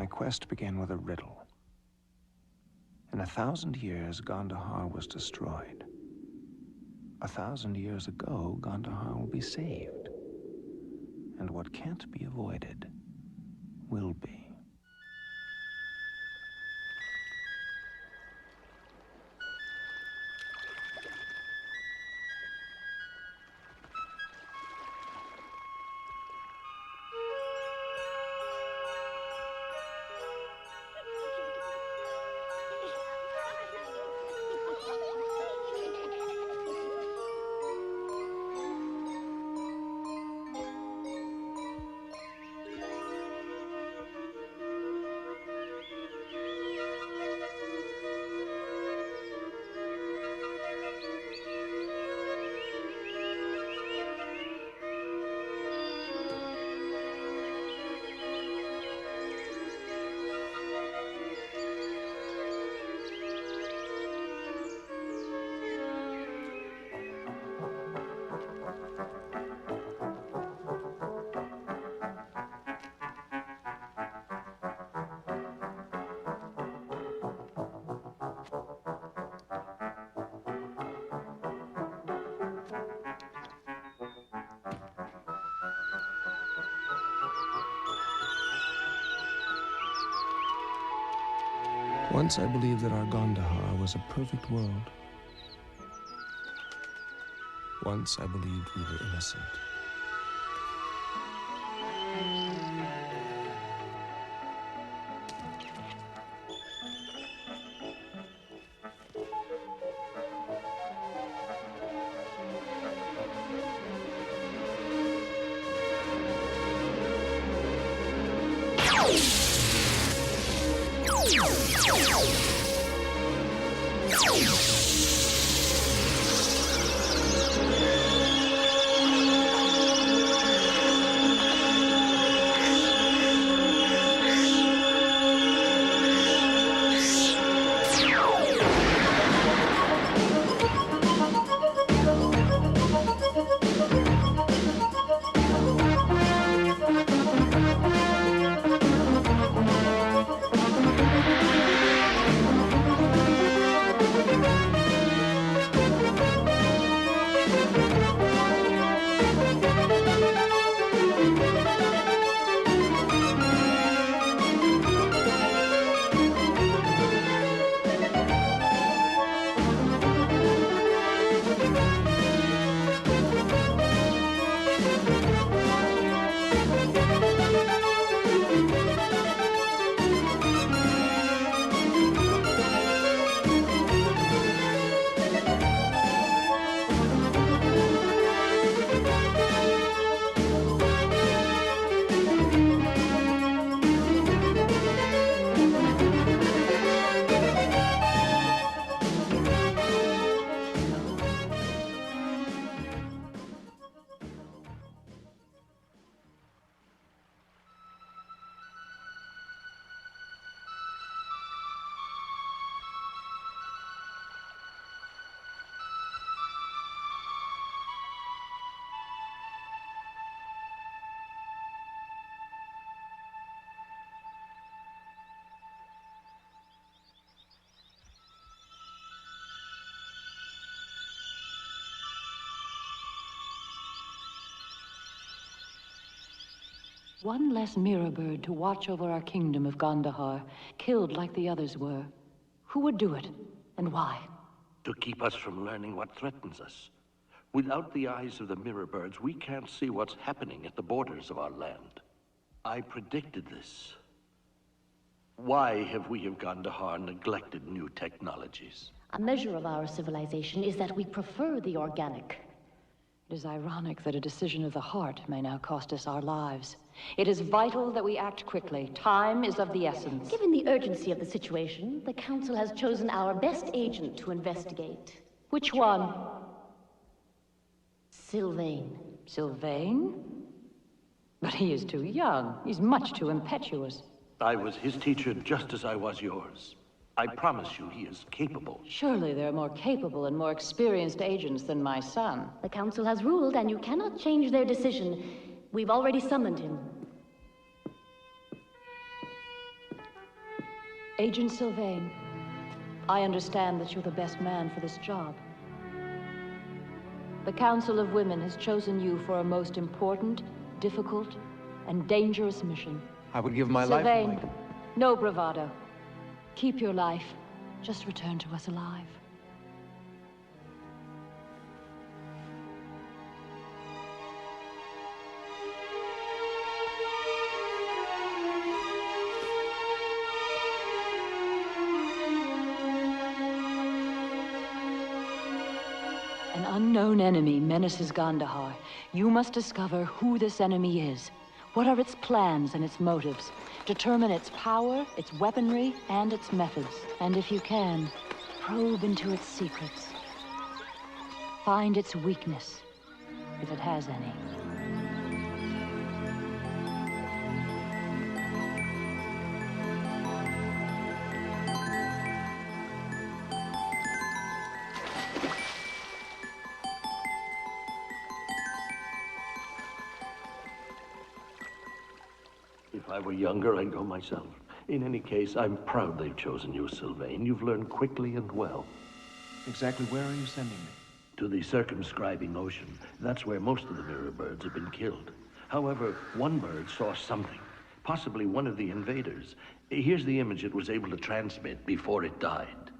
My quest began with a riddle. In 1,000 years, Gondahar was destroyed. 1,000 years ago, Gondahar will be saved. And what can't be avoided will be. Once I believed that our Gondahar was a perfect world. Once I believed we were innocent. One less mirror bird to watch over our kingdom of Gondahar, killed like the others were. Who would do it, and why? To keep us from learning what threatens us. Without the eyes of the mirror birds, we can't see what's happening at the borders of our land. I predicted this. Why have we of Gondahar neglected new technologies? A measure of our civilization is that we prefer the organic. It is ironic that a decision of the heart may now cost us our lives. It is vital that we act quickly. Time is of the essence. Given the urgency of the situation, the Council has chosen our best agent to investigate. Which one? Sylvain. Sylvain? But he is too young. He's much too impetuous. I was his teacher just as I was yours. I promise you he is capable. Surely there are more capable and more experienced agents than my son. The Council has ruled, and you cannot change their decision. We've already summoned him. Agent Sylvain, I understand that you're the best man for this job. The Council of Women has chosen you for a most important, difficult, and dangerous mission. I would give my life. Sylvain, no bravado. Keep your life. Just return to us alive. An unknown enemy menaces Gandahar. You must discover who this enemy is. What are its plans and its motives? Determine its power, its weaponry, and its methods. And if you can, probe into its secrets. Find its weakness, if it has any. If I were younger, I'd go myself. In any case, I'm proud they've chosen you, Sylvain. You've learned quickly and well. Exactly where are you sending me? To the circumscribing ocean. That's where most of the mirror birds have been killed. However, one bird saw something. Possibly one of the invaders. Here's the image it was able to transmit before it died.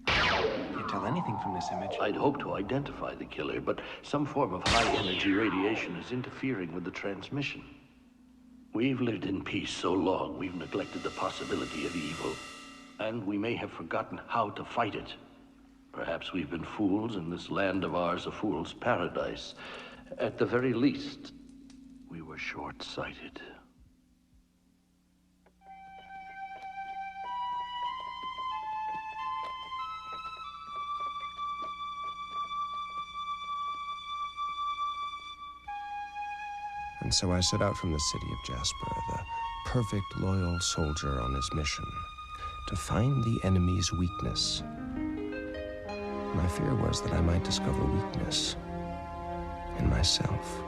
Can you tell anything from this image? I'd hoped to identify the killer, but some form of high-energy radiation is interfering with the transmission. We've lived in peace so long, we've neglected the possibility of evil. And we may have forgotten how to fight it. Perhaps we've been fools in this land of ours, a fool's paradise. At the very least, we were short-sighted. And so I set out from the city of Jasper, the perfect loyal soldier on his mission, to find the enemy's weakness. My fear was that I might discover weakness in myself.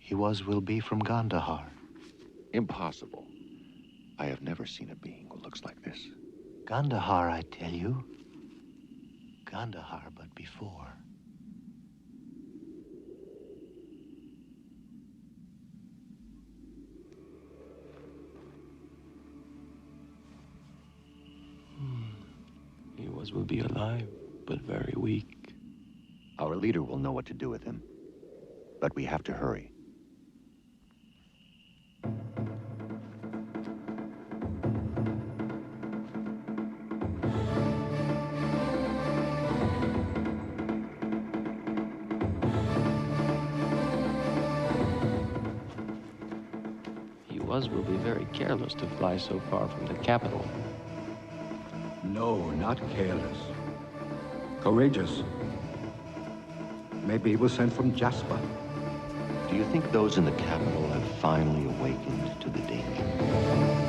He will be from Gandahar. Impossible. I have never seen a being who looks like this. Gandahar, I tell you. Gandahar, but before. He will be alive, but very weak. Our leader will know what to do with him. But we have to hurry. Will be very careless to fly so far from the capital. No, not careless. Courageous. Maybe he was sent from Jasper. Do you think those in the capital have finally awakened to the danger?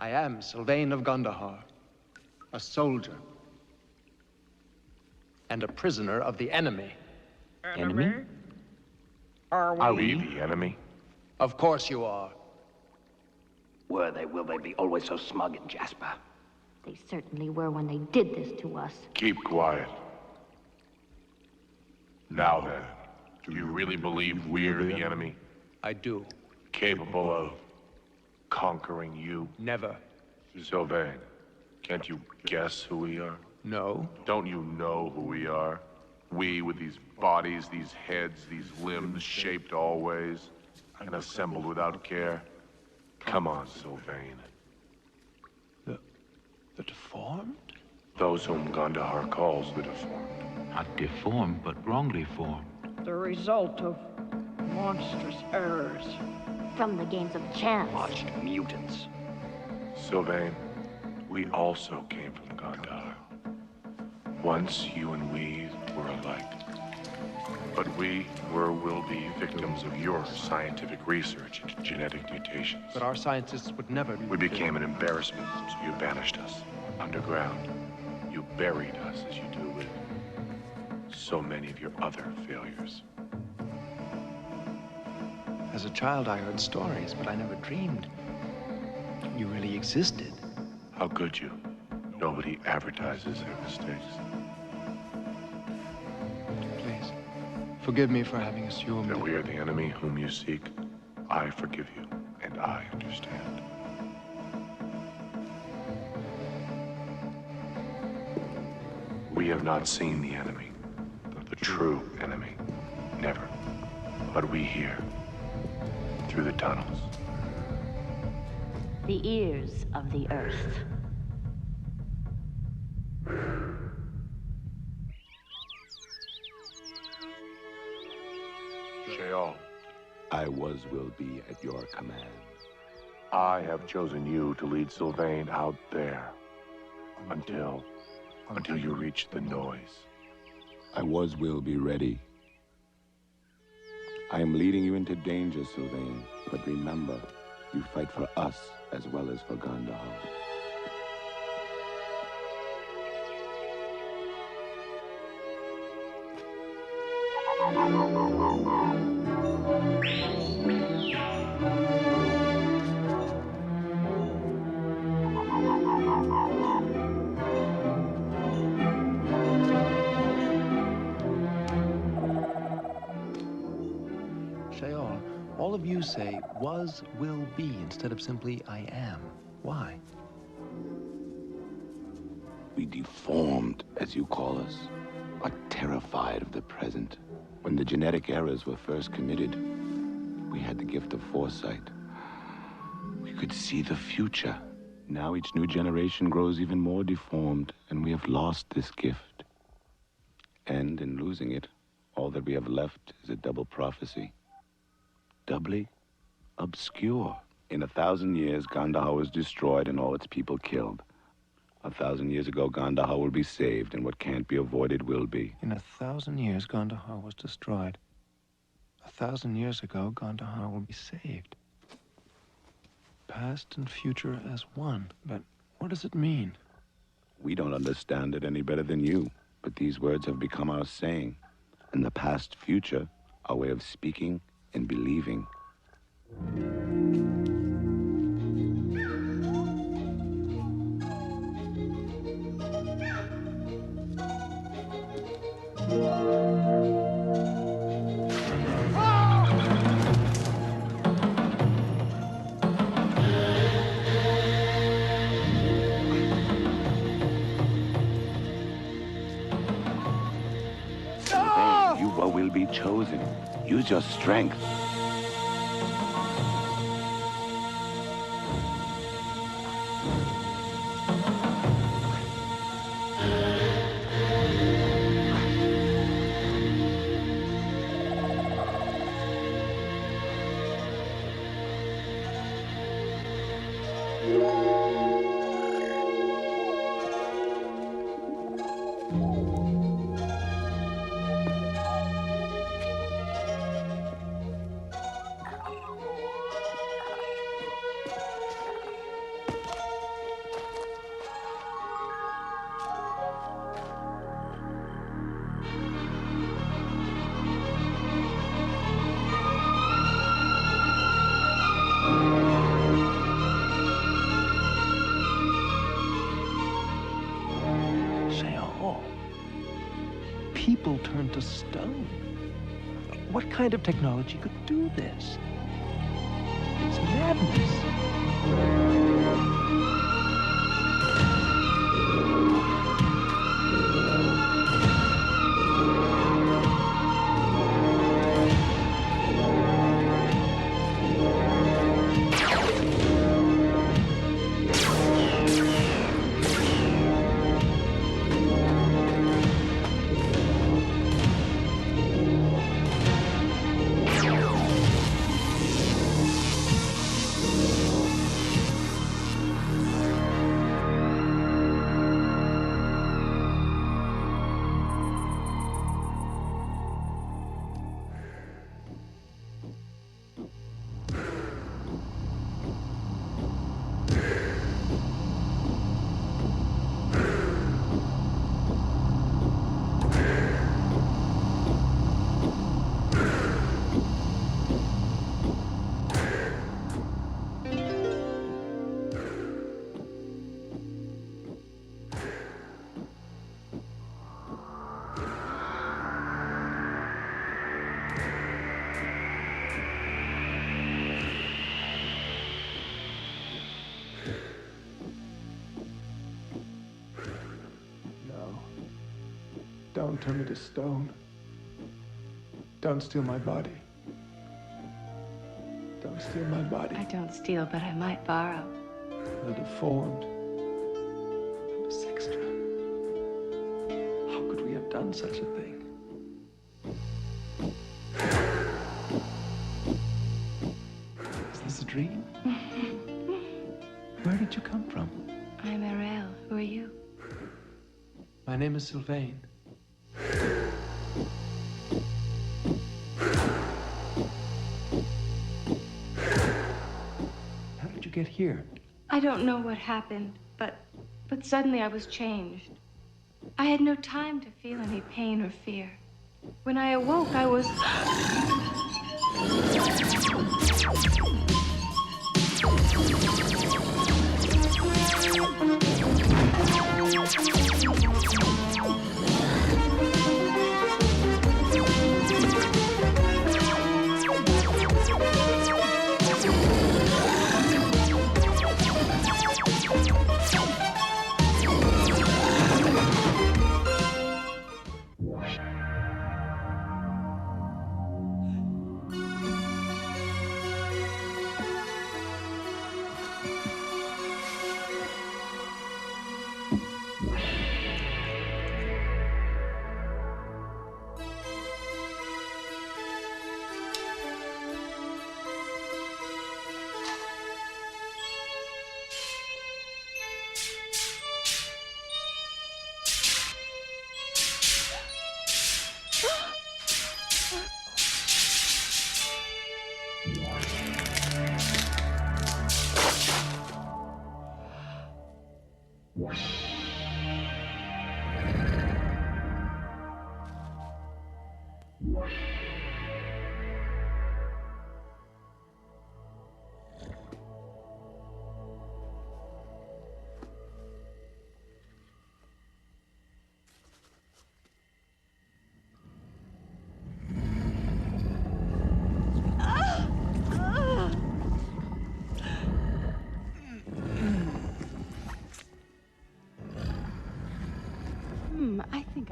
I am Sylvain of Gandahar, a soldier and a prisoner of the enemy. Enemy? Are we the enemy? Of course you are. Will they be always so smug in Jasper? They certainly were when they did this to us. Keep quiet. Now then, do you really believe we're the enemy? I do. Capable of conquering you? Never. Sylvain, can't you guess who we are? No. Don't you know who we are? We with these bodies, these heads, these limbs shaped all ways and assembled without care. Come on, Sylvain. The deformed? Those whom Gandahar calls the deformed. Not deformed, but wrongly formed. The result of monstrous errors. From the games of chance. Watched mutants. Sylvain, we also came from Gandahar. Once you and we were alike. But we will be victims of your scientific research into genetic mutations. But our scientists would never be... We became an embarrassment, so you banished us underground. You buried us as you do with so many of your other failures. As a child, I heard stories, but I never dreamed you really existed. How could you? Nobody advertises their mistakes. Please, forgive me for having assumed that we are the enemy whom you seek. I forgive you, and I understand. We have not seen the enemy, the true enemy. Never. But we hear. Through the tunnels. The ears of the earth. Sheol. I will be at your command. I have chosen you to lead Sylvain out there. Until you reach the noise. I will be ready. I am leading you into danger, Sylvain, but remember, you fight for us as well as for Gandahar. Sheol, all of you say was, will be, instead of simply I am. Why? We deformed, as you call us, are terrified of the present. When the genetic errors were first committed, we had the gift of foresight. We could see the future. Now each new generation grows even more deformed, and we have lost this gift. And in losing it, all that we have left is a double prophecy. Doubly obscure. In 1,000 years, Gandahar was destroyed and all its people killed. 1,000 years ago, Gandahar will be saved, and what can't be avoided will be. In 1,000 years, Gandahar was destroyed. 1,000 years ago, Gandahar will be saved. Past and future as one. But what does it mean? We don't understand it any better than you, but these words have become our saying, and the past future, our way of speaking and believing. Will be chosen. Use your strength. People turned to stone. What kind of technology could do this? It's madness. Don't turn me to stone. Don't steal my body. Don't steal my body. I don't steal, but I might borrow. I'm deformed. I'm a sextra. How could we have done such a thing? Is this a dream? Where did you come from? I'm Ariel. Who are you? My name is Sylvain. How did you get here? I don't know what happened, but suddenly I was changed. I had no time to feel any pain or fear. When I awoke, I was...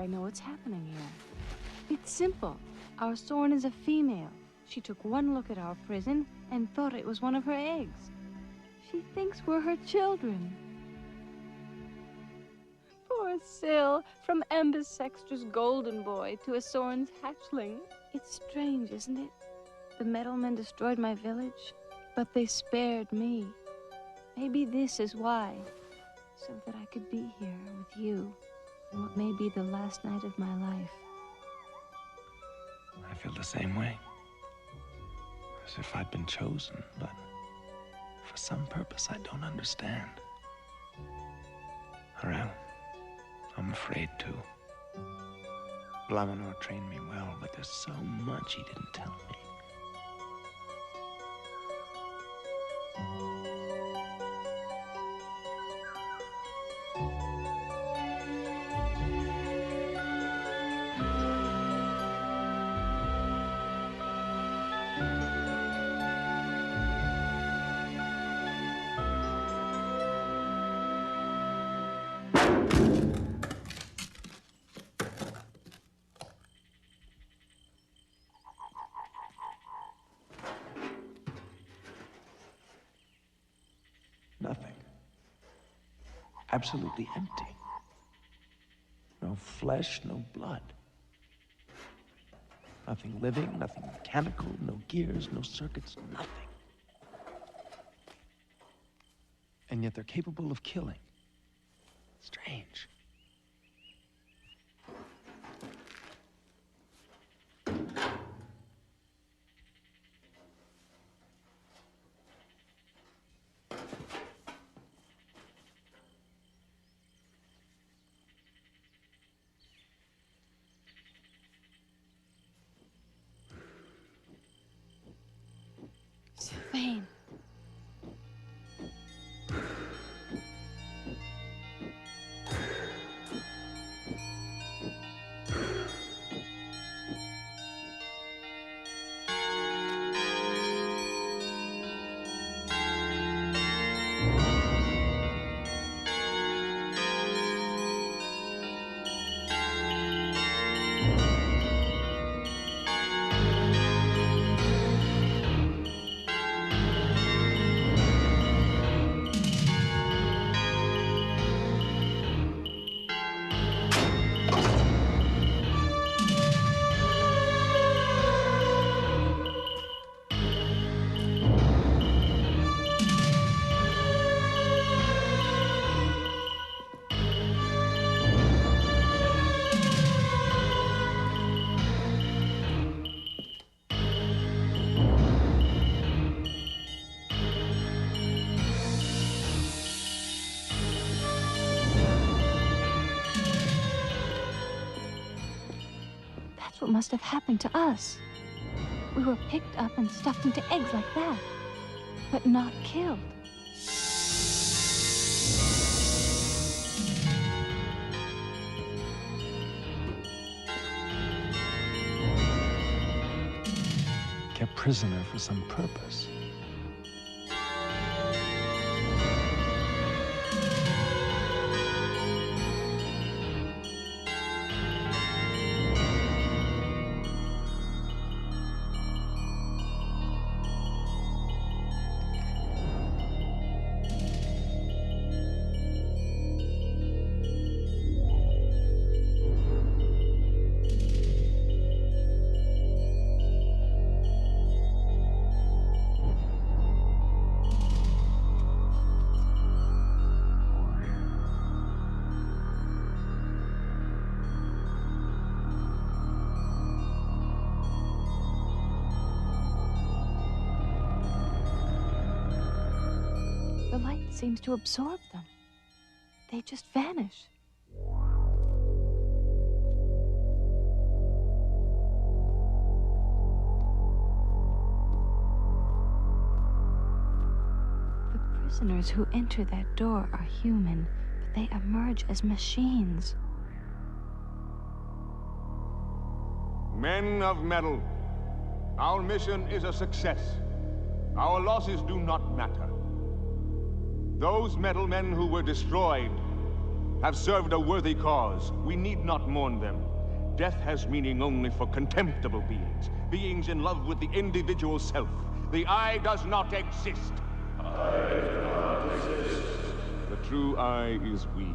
I know what's happening here. It's simple. Our Soren is a female. She took one look at our prison and thought it was one of her eggs. She thinks we're her children. Poor Syl, from Ambisextra's golden boy to a Soren's hatchling. It's strange, isn't it? The metal men destroyed my village, but they spared me. Maybe this is why, so that I could be here with you on what may be the last night of my life. I feel the same way. As if I'd been chosen, but for some purpose I don't understand. Well, I'm afraid to. Laminor trained me well, but there's so much he didn't tell me. Nothing. Absolutely empty. No flesh, no blood. Nothing living, nothing mechanical, no gears, no circuits, nothing. And yet they're capable of killing. Strange. Sylvain. What must have happened to us? We were picked up and stuffed into eggs like that, but not killed. Kept prisoner for some purpose. The light seems to absorb them. They just vanish. The prisoners who enter that door are human, but they emerge as machines. Men of metal, our mission is a success. Our losses do not matter. Those metal men who were destroyed have served a worthy cause. We need not mourn them. Death has meaning only for contemptible beings, beings in love with the individual self. The I does not exist. I do not exist. The true I is we.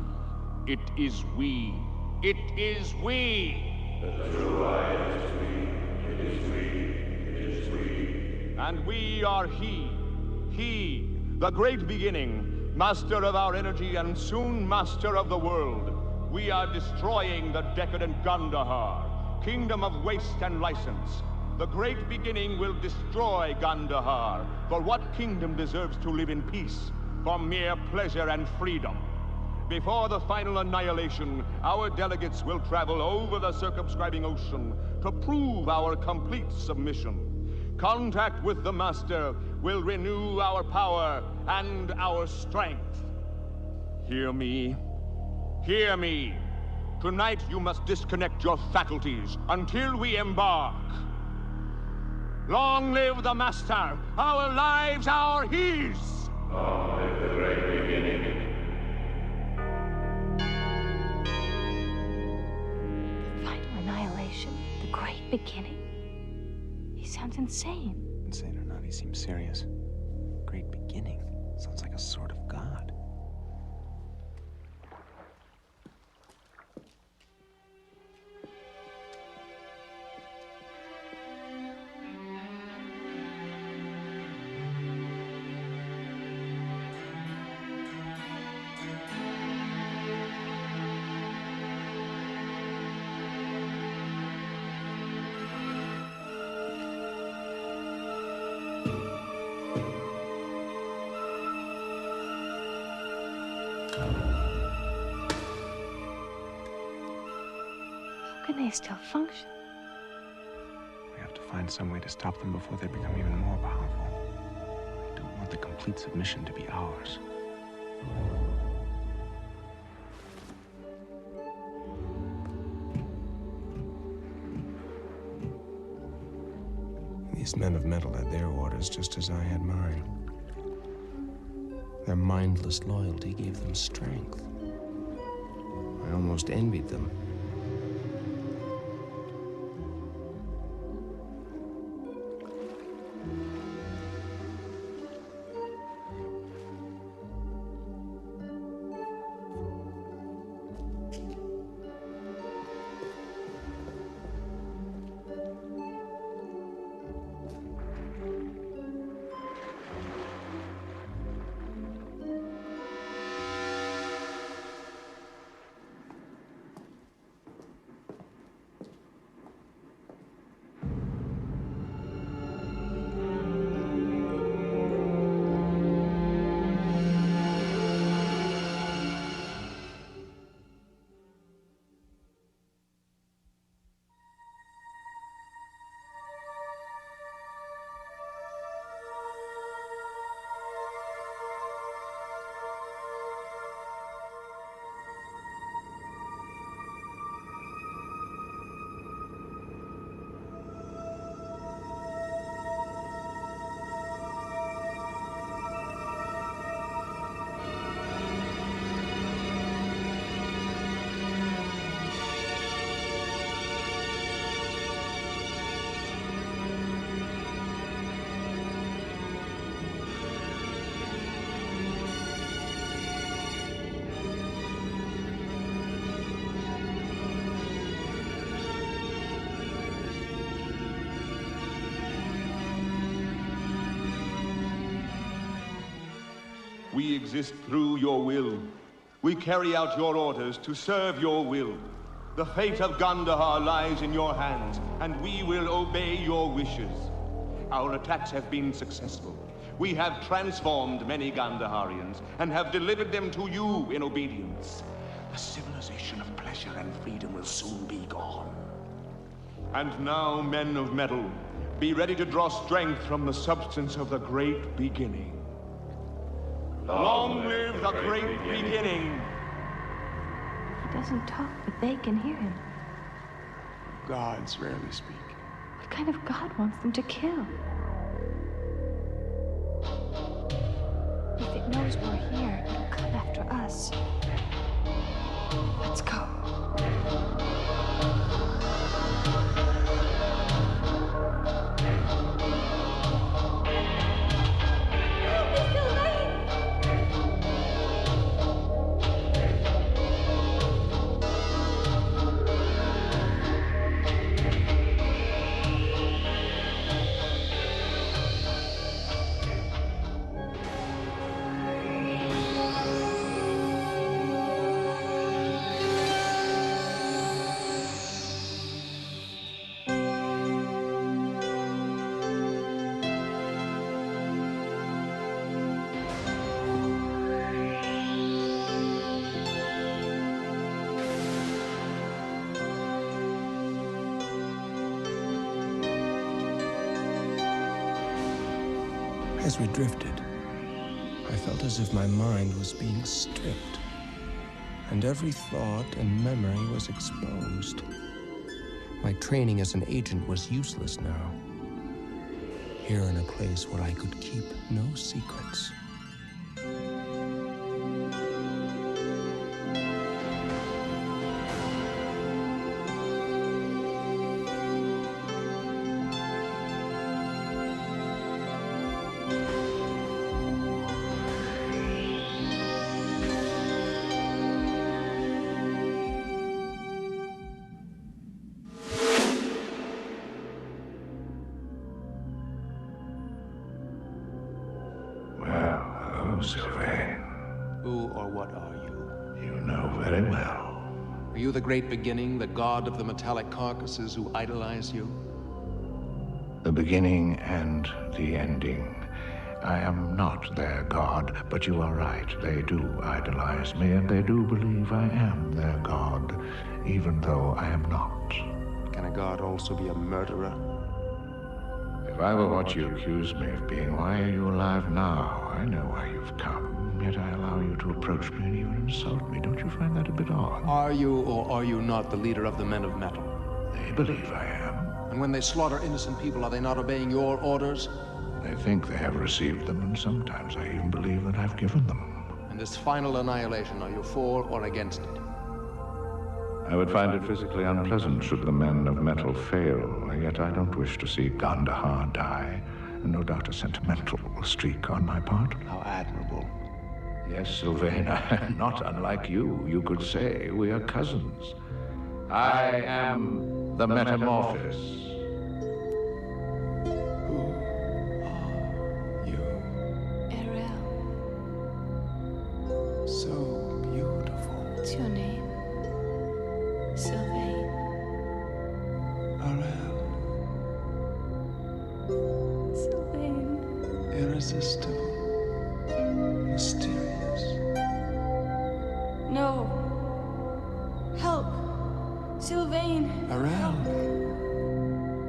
It is we. It is we. The true I is we. It is we. It is we. And we are he. He, the great beginning, master of our energy and soon master of the world. We are destroying the decadent Gandahar, kingdom of waste and license. The great beginning will destroy Gandahar, for what kingdom deserves to live in peace, for mere pleasure and freedom? Before the final annihilation, our delegates will travel over the circumscribing ocean to prove our complete submission. Contact with the Master will renew our power and our strength. Hear me. Hear me. Tonight you must disconnect your faculties until we embark. Long live the Master! Our lives are his! Long live the great beginning. The final annihilation, the great beginning. He sounds insane. Insane or not, he seems serious. Great beginning. Sounds like a sort of god. How can they still function? We have to find some way to stop them before they become even more powerful. I don't want the complete submission to be ours. These men of metal had their orders just as I had mine. Their mindless loyalty gave them strength. I almost envied them. We exist through your will. We carry out your orders to serve your will. The fate of Gandahar lies in your hands, and we will obey your wishes. Our attacks have been successful. We have transformed many Gandaharians and have delivered them to you in obedience. The civilization of pleasure and freedom will soon be gone. And now, men of metal, be ready to draw strength from the substance of the great beginning. Long live the great beginning! He doesn't talk, but they can hear him. Gods rarely speak. What kind of god wants them to kill? If it knows we're here, it'll come after us. Let's go. As we drifted, I felt as if my mind was being stripped, and every thought and memory was exposed. My training as an agent was useless now. Here in a place where I could keep no secrets. Sylvain. Who or what are you? You know very well. Are you the great beginning, the god of the metallic carcasses who idolize you? The beginning and the ending. I am not their god, but you are right. They do idolize me, and they do believe I am their god, even though I am not. Can a god also be a murderer? If I were what you accuse me of being, why are you alive now? I know why you've come, yet I allow you to approach me and even insult me. Don't you find that a bit odd? Are you or are you not the leader of the Men of Metal? They believe I am. And when they slaughter innocent people, are they not obeying your orders? They think they have received them, and sometimes I even believe that I've given them. And this final annihilation, are you for or against it? I would find it physically unpleasant should the Men of Metal fail, yet I don't wish to see Gandahar die. No doubt a sentimental streak on my part. How admirable. Yes, Sylvain, not unlike you. You could say we are cousins. I am the Metamorphosis. Who are you? Ariel. So beautiful. What's your name? Sylvain. Ariel. Sylvain. Irresistible. Mysterious. No. Help. Sylvain. Ariel.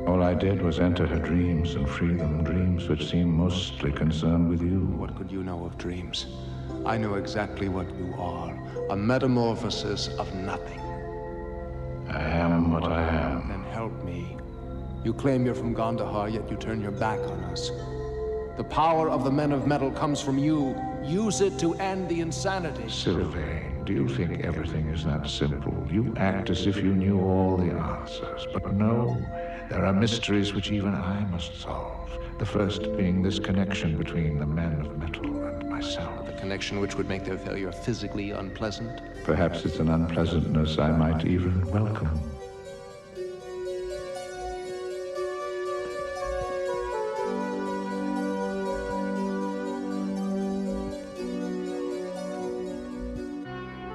All I did was enter her dreams and free them, dreams which seem mostly concerned with you. What could you know of dreams? I know exactly what you are. A metamorphosis of nothing. I am what I am. Then help me. You claim you're from Gandahar, yet you turn your back on us. The power of the Men of Metal comes from you. Use it to end the insanity. Sylvain, do you think everything is that simple? You act as if you knew all the answers. But no, there are mysteries which even I must solve. The first being this connection between the Men of Metal and myself. The connection which would make their failure physically unpleasant? Perhaps it's an unpleasantness I might even welcome.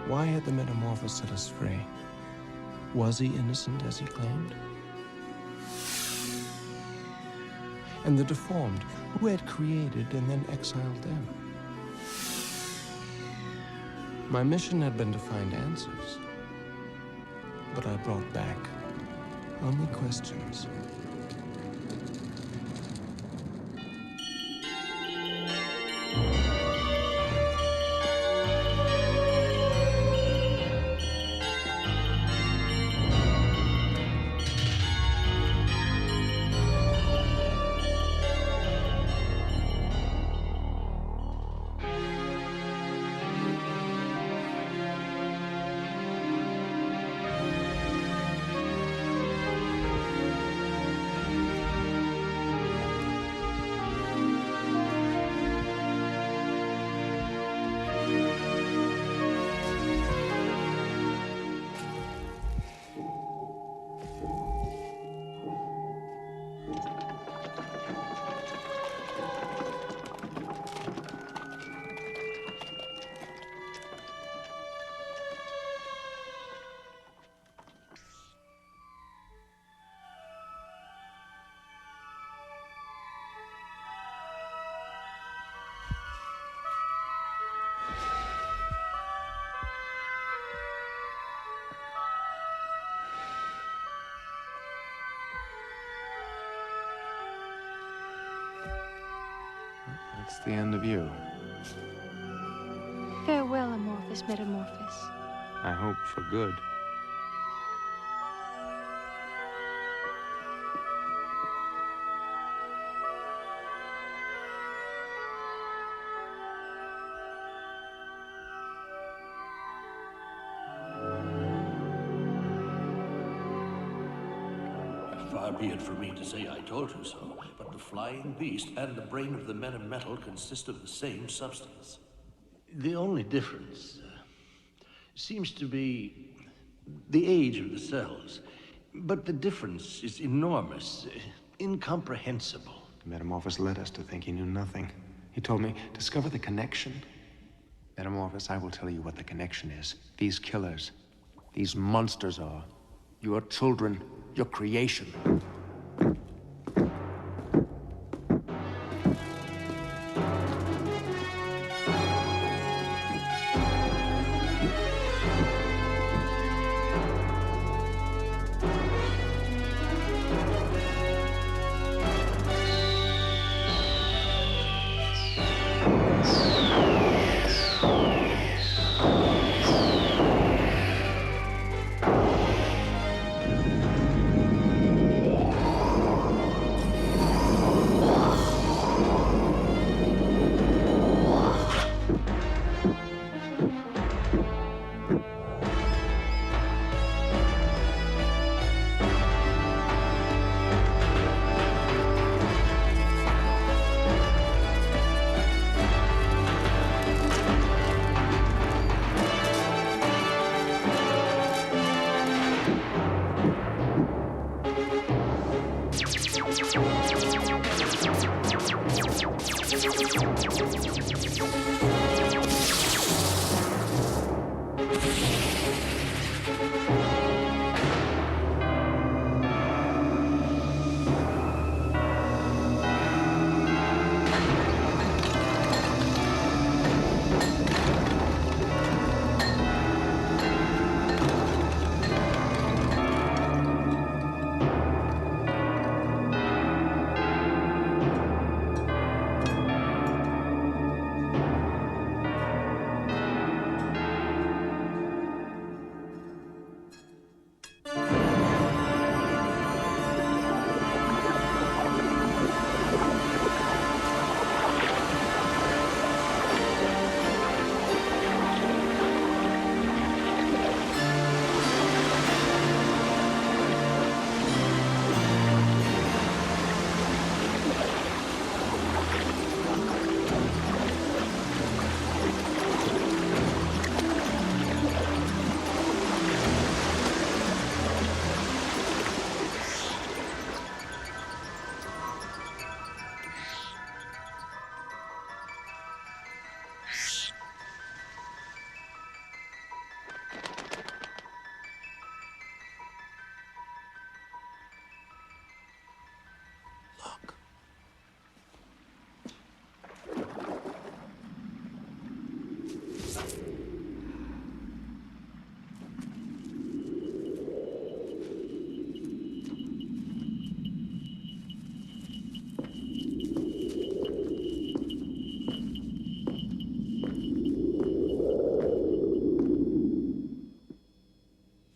Why had the Metamorphosis set us free? Was he innocent as he claimed? And the Deformed, who had created and then exiled them? My mission had been to find answers, but I brought back only questions. It's the end of you. Farewell, Amorphous Metamorphous. I hope for good. Far be it from me to say I told you so, but the flying beast and the brain of the men of metal consist of the same substance. The only difference seems to be the age of the cells. But the difference is enormous, incomprehensible. Metamorphos led us to think he knew nothing. He told me, discover the connection. Metamorphos, I will tell you what the connection is. These killers, these monsters are your children, your creation.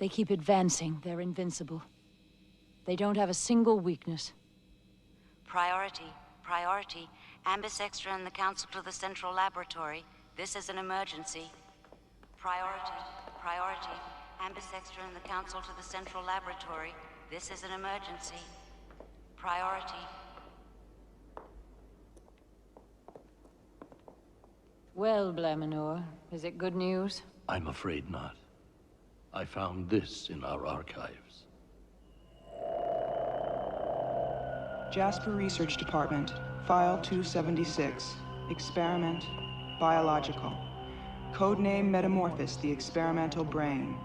They keep advancing. They're invincible. They don't have a single weakness. Priority. Priority. Ambisextra and the Council to the Central Laboratory. This is an emergency. Priority. Priority. Ambisextra and the Council to the Central Laboratory. This is an emergency. Priority. Well, Blaminor, is it good news? I'm afraid not. I found this in our archives. Jasper Research Department, File 276. Experiment, Biological. Codename Metamorphos, the experimental brain.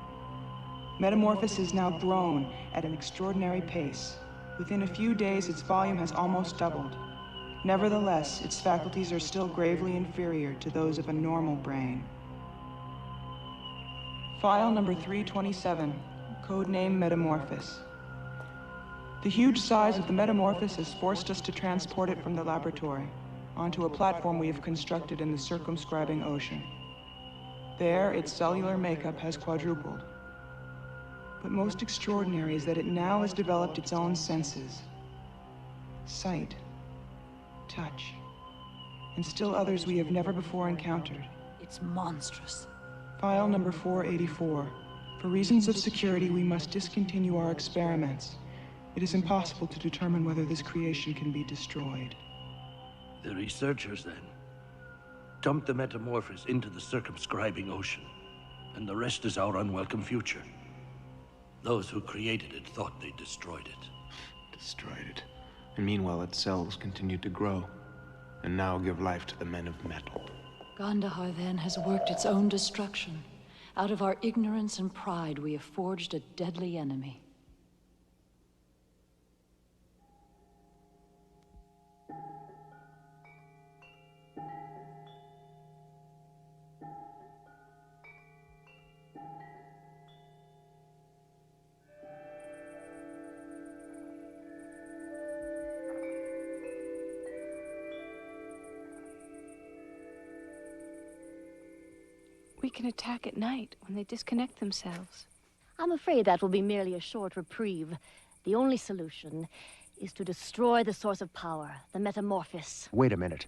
Metamorphos is now grown at an extraordinary pace. Within a few days, its volume has almost doubled. Nevertheless, its faculties are still gravely inferior to those of a normal brain. File number 327, codename Metamorphos. The huge size of the Metamorphos has forced us to transport it from the laboratory. onto a platform we have constructed in the circumscribing ocean. There, its cellular makeup has quadrupled. But most extraordinary is that it now has developed its own senses. Sight, touch, and still others we have never before encountered. It's monstrous. File number 484. For reasons of security, we must discontinue our experiments. It is impossible to determine whether this creation can be destroyed. The researchers, then, dumped the Metamorphosis into the circumscribing ocean, and the rest is our unwelcome future. Those who created it thought they destroyed it. Destroyed it. And meanwhile, its cells continued to grow, and now give life to the men of metal. Gandahar, then, has worked its own destruction. Out of our ignorance and pride, we have forged a deadly enemy. We can attack at night when they disconnect themselves. I'm afraid that will be merely a short reprieve. The only solution is to destroy the source of power, the Metamorphosis. Wait a minute.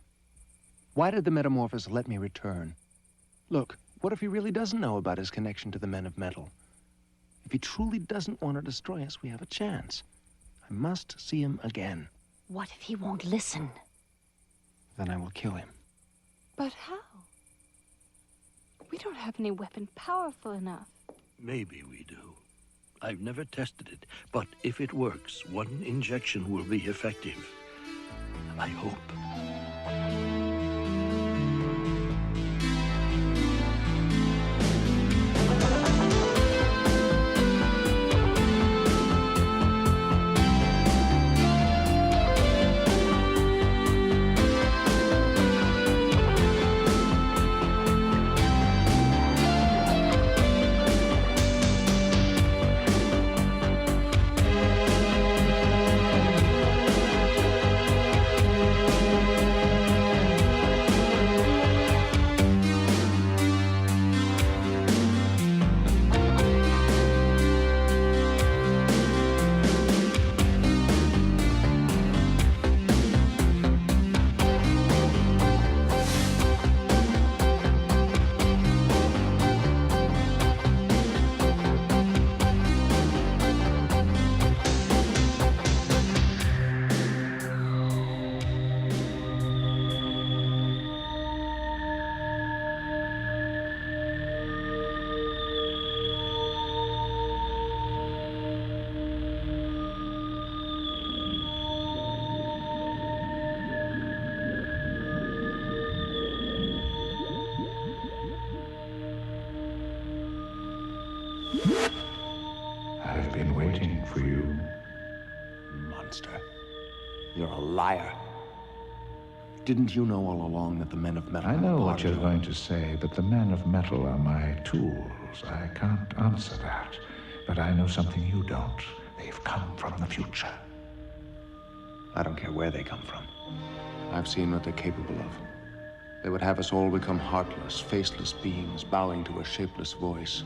Why did the Metamorphosis let me return? Look, what if he really doesn't know about his connection to the men of metal? If he truly doesn't want to destroy us, we have a chance. I must see him again. What if he won't listen? Then I will kill him. But how? We don't have any weapon powerful enough. Maybe we do. I've never tested it, but if it works, one injection will be effective. I hope. I've been waiting for you. Monster. You're a liar. Didn't you know all along that the men of metal... I know what you're going to say, but the men of metal are my tools. I can't answer that. But I know something you don't. They've come from the future. I don't care where they come from. I've seen what they're capable of. They would have us all become heartless, faceless beings, bowing to a shapeless voice.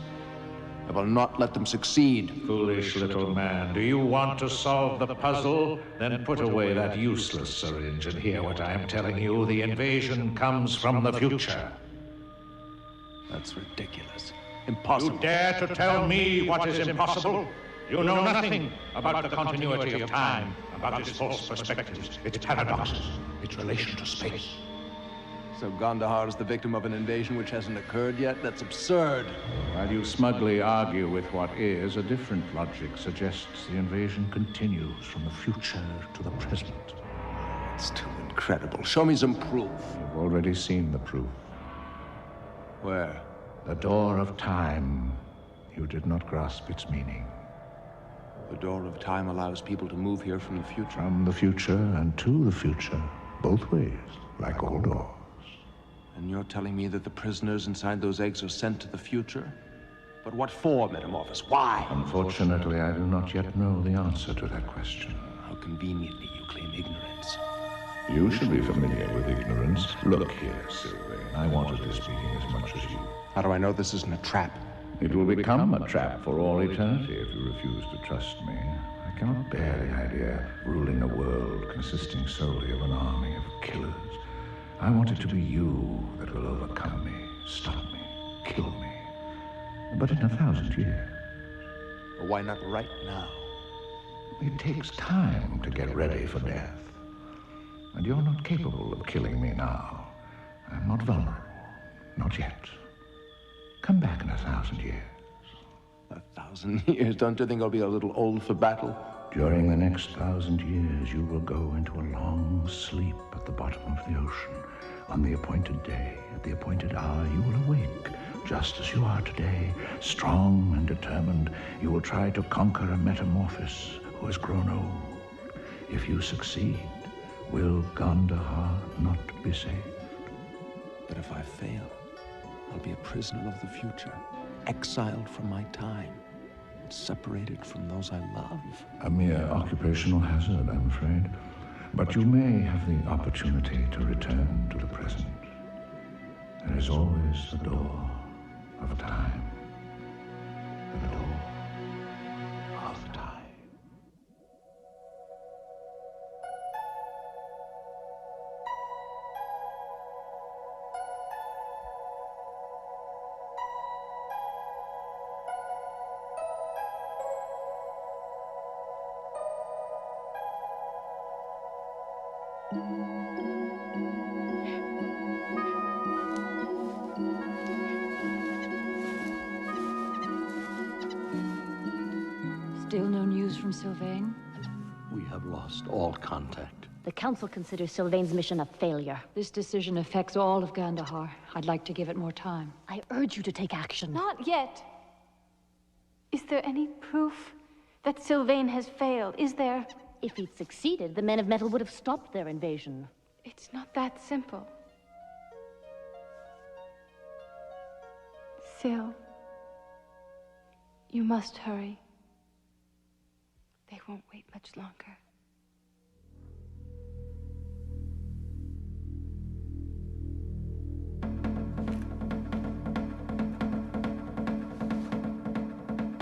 I will not let them succeed. Foolish little man, do you want to solve the puzzle? Then put away that useless syringe and hear what I am telling you. The invasion comes from the future. That's ridiculous. Impossible. You dare to tell me what is impossible? You know nothing about the continuity of time, about its false perspectives, its paradoxes, its relation to space. So Gandahar is the victim of an invasion which hasn't occurred yet? That's absurd. While you smugly argue with what is, a different logic suggests the invasion continues from the future to the present. It's too incredible. Show me some proof. You've already seen the proof. Where? The door of time. You did not grasp its meaning. The door of time allows people to move here from the future. From the future and to the future. Both ways, like all doors. And you're telling me that the prisoners inside those eggs are sent to the future? But what for, Metamorphosis? Why? Unfortunately, I do not yet know the answer to that question. How conveniently you claim ignorance. You should be familiar with ignorance. Look here, Sylvain. I wanted to speak as much as you. How do I know this isn't a trap? It will become a trap for all eternity if you refuse to trust me. I cannot bear the idea of ruling a world consisting solely of an army of killers. I want it to be you that will overcome me, stop me, kill me. But in 1,000 years. Well, why not right now? It takes time to get ready for death. And you're not capable of killing me now. I'm not vulnerable. Not yet. Come back in 1,000 years. 1,000 years? Don't you think I'll be a little old for battle? During the next 1,000 years, you will go into a long sleep at the bottom of the ocean. On the appointed day, at the appointed hour, you will awake, just as you are today, strong and determined. You will try to conquer a metamorphosis who has grown old. If you succeed, will Gandahar not be saved? But if I fail, I'll be a prisoner of the future, exiled from my time, separated from those I love. A mere occupational hazard, I'm afraid. But you may have the opportunity to return to the present. There is always the door of time. The door of time. Still no news from Sylvain? We have lost all contact. The Council considers Sylvain's mission a failure. This decision affects all of Gandahar. I'd like to give it more time. I urge you to take action. Not yet. Is there any proof that Sylvain has failed? Is there? If he'd succeeded, the Men of Metal would have stopped their invasion. It's not that simple. Syl, you must hurry. They won't wait much longer.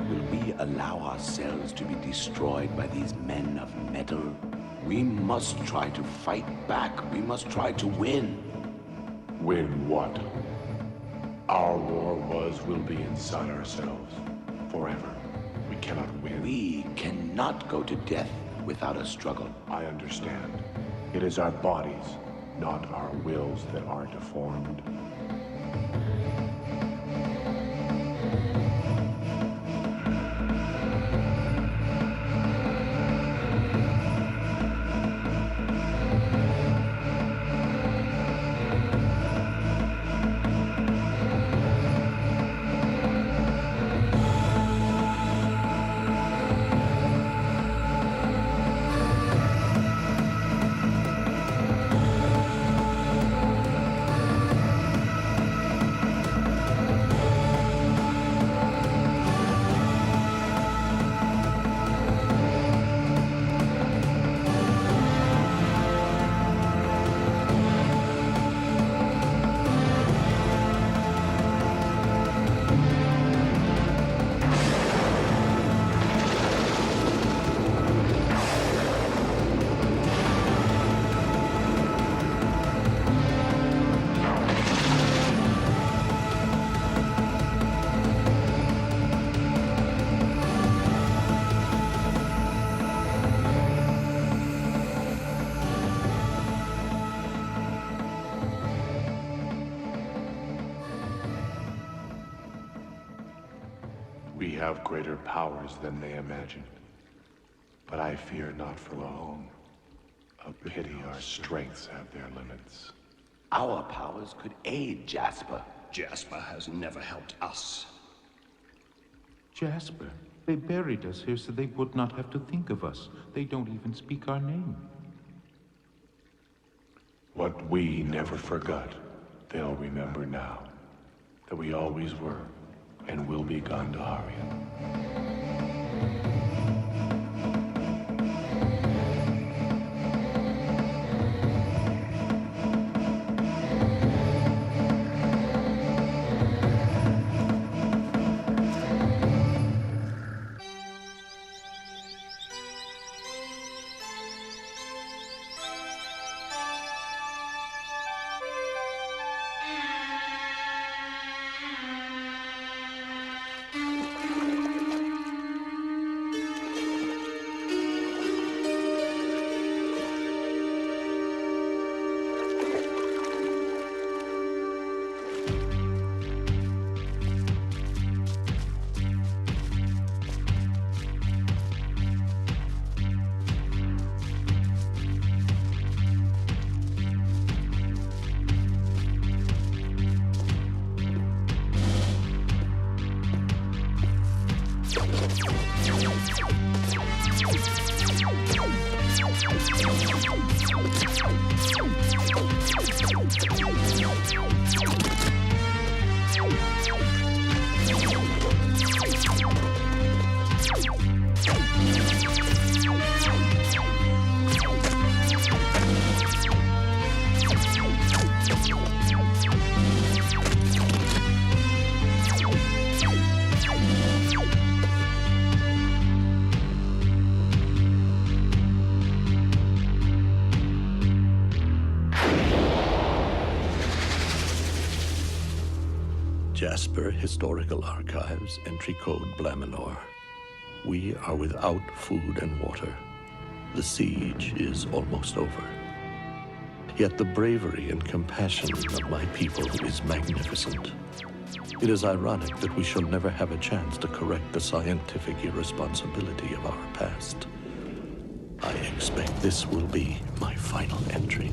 Will we allow ourselves to be destroyed by these men of metal? We must try to fight back. We must try to win. Win what? Our war will be inside ourselves. Forever. We cannot win. We cannot go to death without a struggle. I understand. It is our bodies, not our wills, that are deformed. We have greater powers than they imagine. But I fear not for long. A pity our strengths have their limits. Our powers could aid Jasper. Jasper has never helped us. Jasper, they buried us here so they would not have to think of us. They don't even speak our name. What we never forgot, they'll remember now. That we always were and will be Gandaharian. Jasper Historical Archives, entry code Blaminor. We are without food and water. The siege is almost over. Yet the bravery and compassion of my people is magnificent. It is ironic that we shall never have a chance to correct the scientific irresponsibility of our past. I expect this will be my final entry.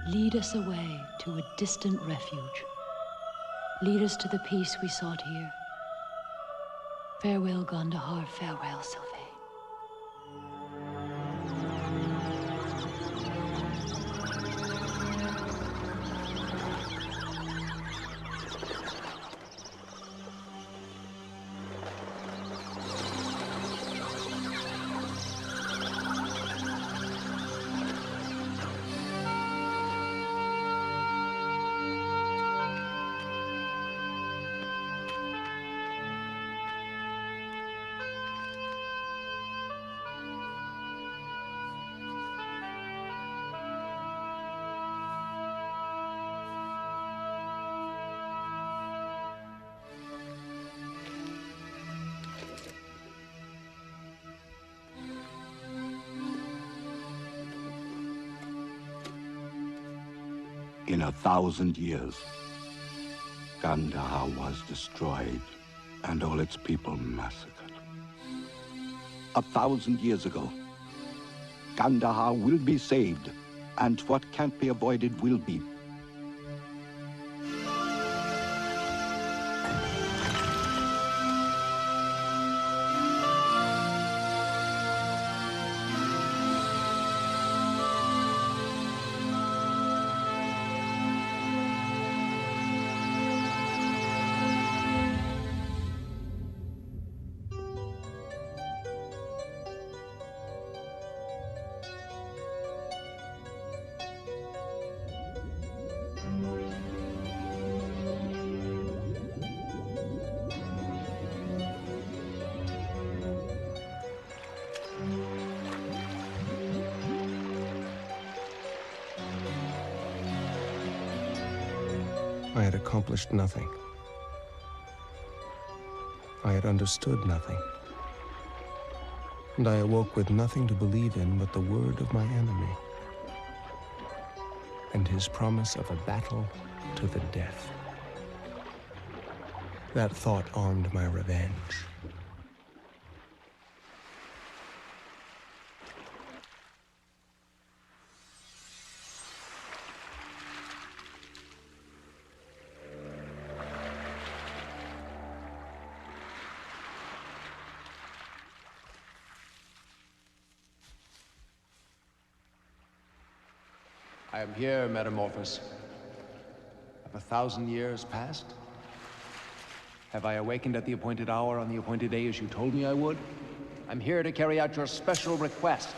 Lead us away to a distant refuge. Lead us to the peace we sought here. Farewell, Gondahar. Farewell, Sylvain. In 1,000 years, Gandahar was destroyed and all its people massacred. 1,000 years ago, Gandahar will be saved, and what can't be avoided will be. I had accomplished nothing. I had understood nothing. And I awoke with nothing to believe in but the word of my enemy and his promise of a battle to the death. That thought armed my revenge. I am here, Metamorphosis. Have 1,000 years passed? Have I awakened at the appointed hour on the appointed day as you told me I would? I'm here to carry out your special request.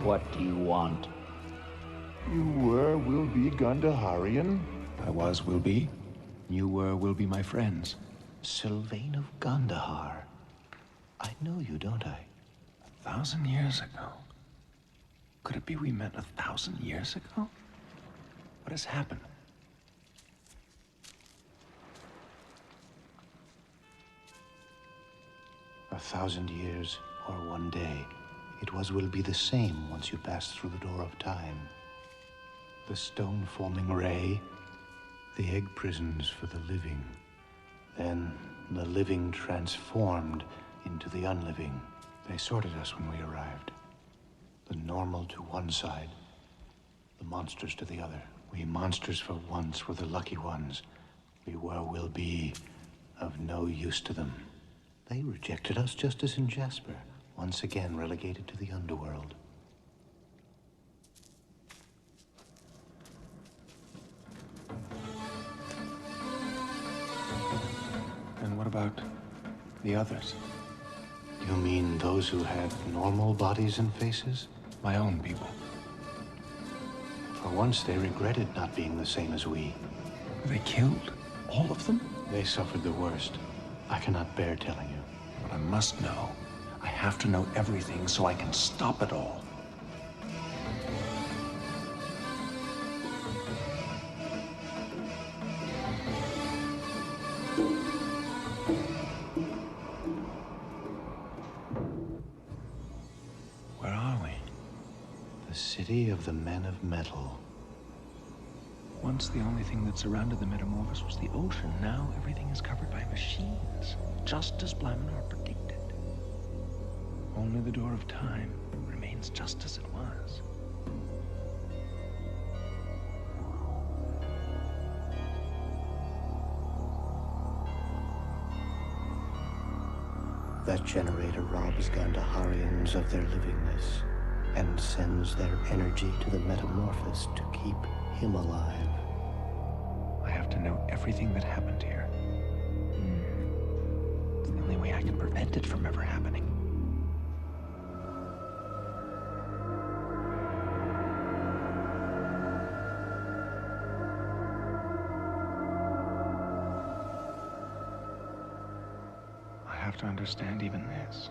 What do you want? You will be Gandaharian? I will be. You will be my friends. Sylvain of Gandahar. I know you, don't I? 1,000 years ago? Could it be we met 1,000 years ago? What has happened? A 1,000 years, or one day, will be the same once you pass through the door of time. The stone-forming ray, the egg prisons for the living. Then the living transformed into the unliving. They sorted us when we arrived. The normal to one side, the monsters to the other. We monsters for once were the lucky ones. We will be of no use to them. They rejected us just as in Jasper, once again relegated to the underworld. And what about the others? You mean those who had normal bodies and faces? My own people. For once, they regretted not being the same as we. Were they killed? All of them? They suffered the worst. I cannot bear telling you. But I must know. I have to know everything so I can stop it all. Where are we? The city of the men of metal. Once the only thing that surrounded the Metamorphosis was the ocean. Now everything is covered by machines, just as Blaminar predicted. Only the door of time remains just as it was. That generator robs Gandaharians of their livingness and sends their energy to the Metamorphosis to keep him alive. I have to know everything that happened here. It's the only way I can prevent it from ever happening. I have to understand even this.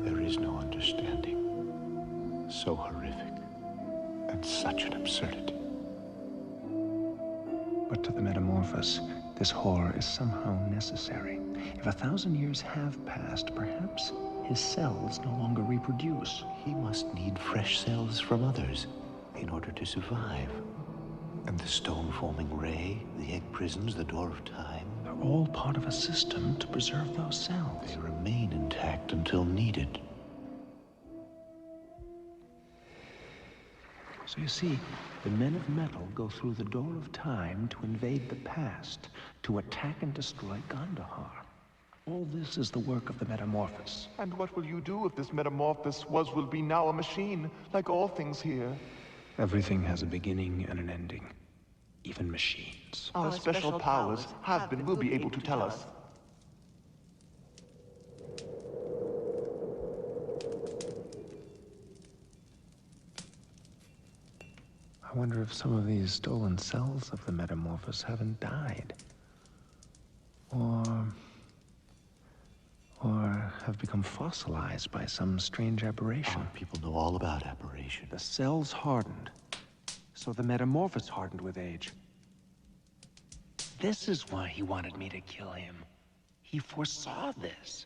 There is no understanding. So horrific. And such an absurdity. But to the Metamorphosis, this horror is somehow necessary. If 1,000 years have passed, perhaps his cells no longer reproduce. He must need fresh cells from others in order to survive. And the stone-forming ray, the egg prisons, the door of time, they're all part of a system to preserve those cells. They remain intact until needed. So you see, the men of metal go through the door of time to invade the past, to attack and destroy Gandahar. All this is the work of the Metamorphosis. And what will you do if this Metamorphosis will be now a machine, like all things here? Everything has a beginning and an ending. Even machines. Our special powers have been, will be able to tell us. I wonder if some of these stolen cells of the Metamorphosis haven't died. Or become fossilized by some strange aberration. People know all about aberration. The cells hardened, so the metamorphosis hardened with age. This is why he wanted me to kill him. He foresaw this.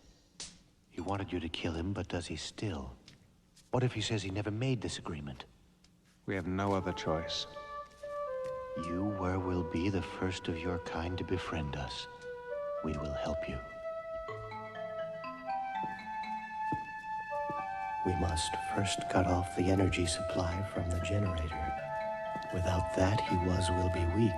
He wanted you to kill him, but does he still? What if he says he never made this agreement? We have no other choice. You will be the first of your kind to befriend us. We will help you. We must first cut off the energy supply from the generator. Without that, he will be weak.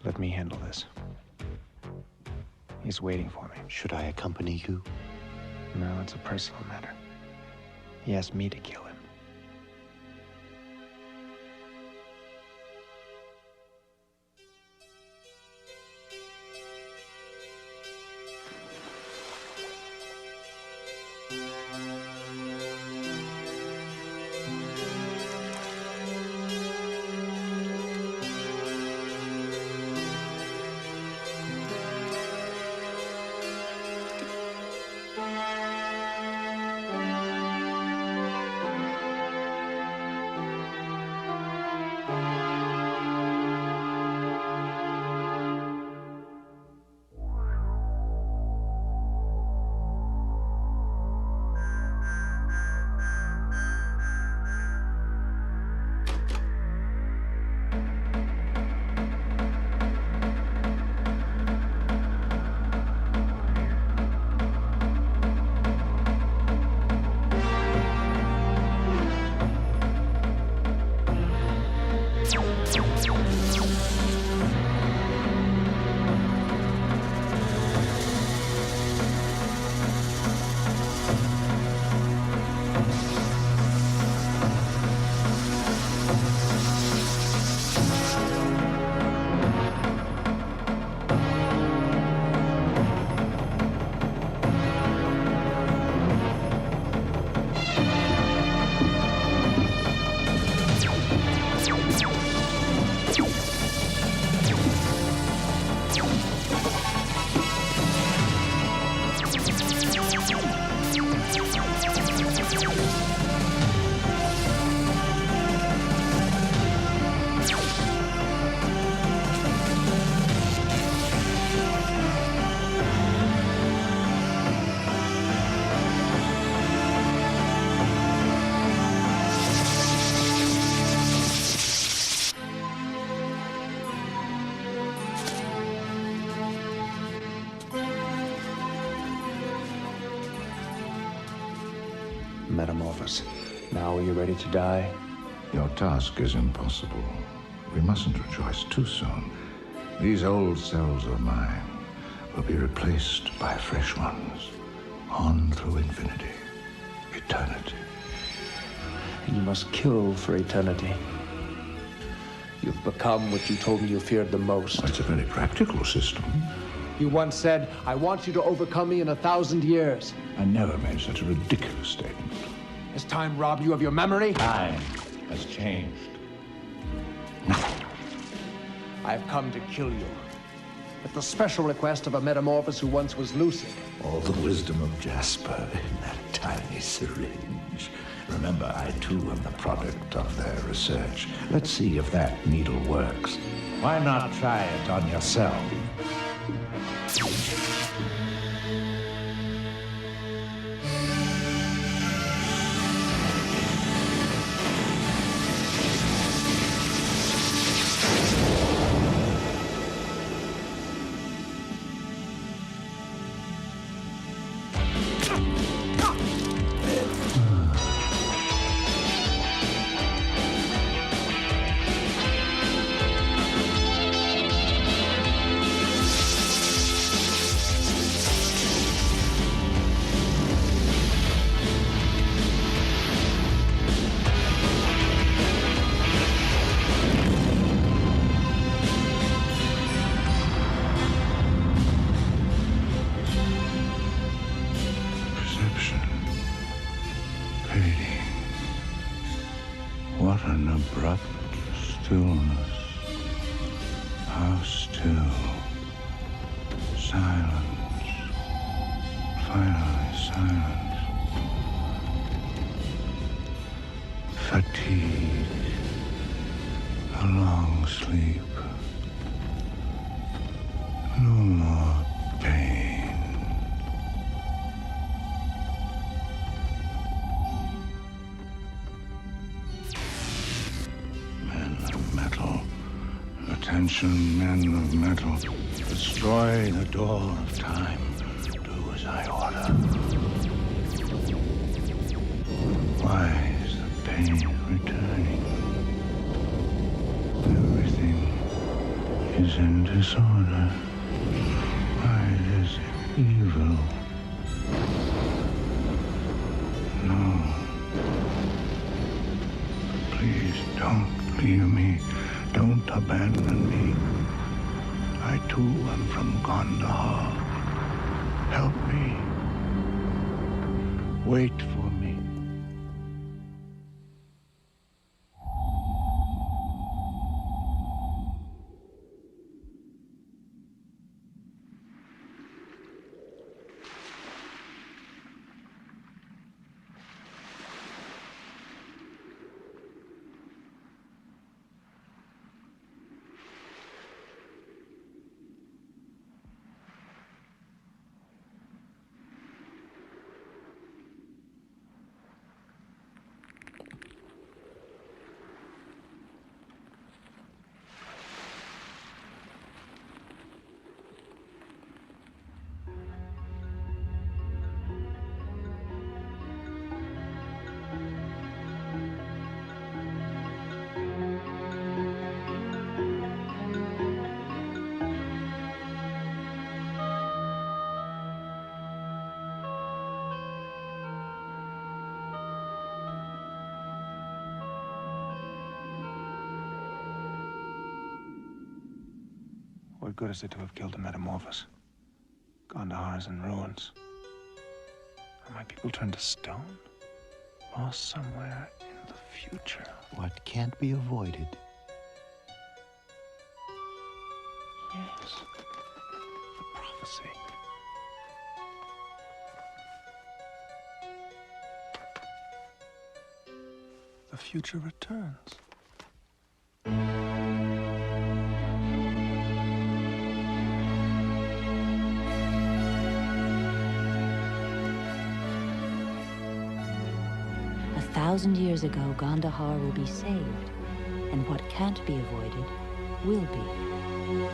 Let me handle this. He's waiting for me. Should I accompany you? No, it's a personal matter. He asked me to kill him. Metamorphosis. Now are you ready to die? Your task is impossible. We mustn't rejoice too soon. These old cells of mine will be replaced by fresh ones, on through infinity, eternity. You must kill for eternity. You've become what you told me you feared the most. It's a very practical system. You once said, I want you to overcome me in 1,000 years. I never made such a ridiculous statement. Has time robbed you of your memory? Time has changed. I've come to kill you. At the special request of a metamorphosis who once was lucid. All the wisdom of Jasper in that tiny syringe. Remember, I too am the product of their research. Let's see if that needle works. Why not try it on yourself? What an abrupt stillness. How still. Silence. Finally silence. Fatigue. A long sleep. No more pain. Attention, men of metal. Destroy the door of time. Do as I order. Why is the pain returning? Everything is in disorder. Why is evil? No. Please don't leave me. Don't abandon me. I too am from Kandahar. Help me. Wait for me. What good is it to have killed a metamorphosis? Kandahar is in ruins. Are my people turned to stone? Lost somewhere in the future. What can't be avoided. Yes. The prophecy. The future returns. A 1,000 years ago, Kandahar will be saved, and what can't be avoided will be.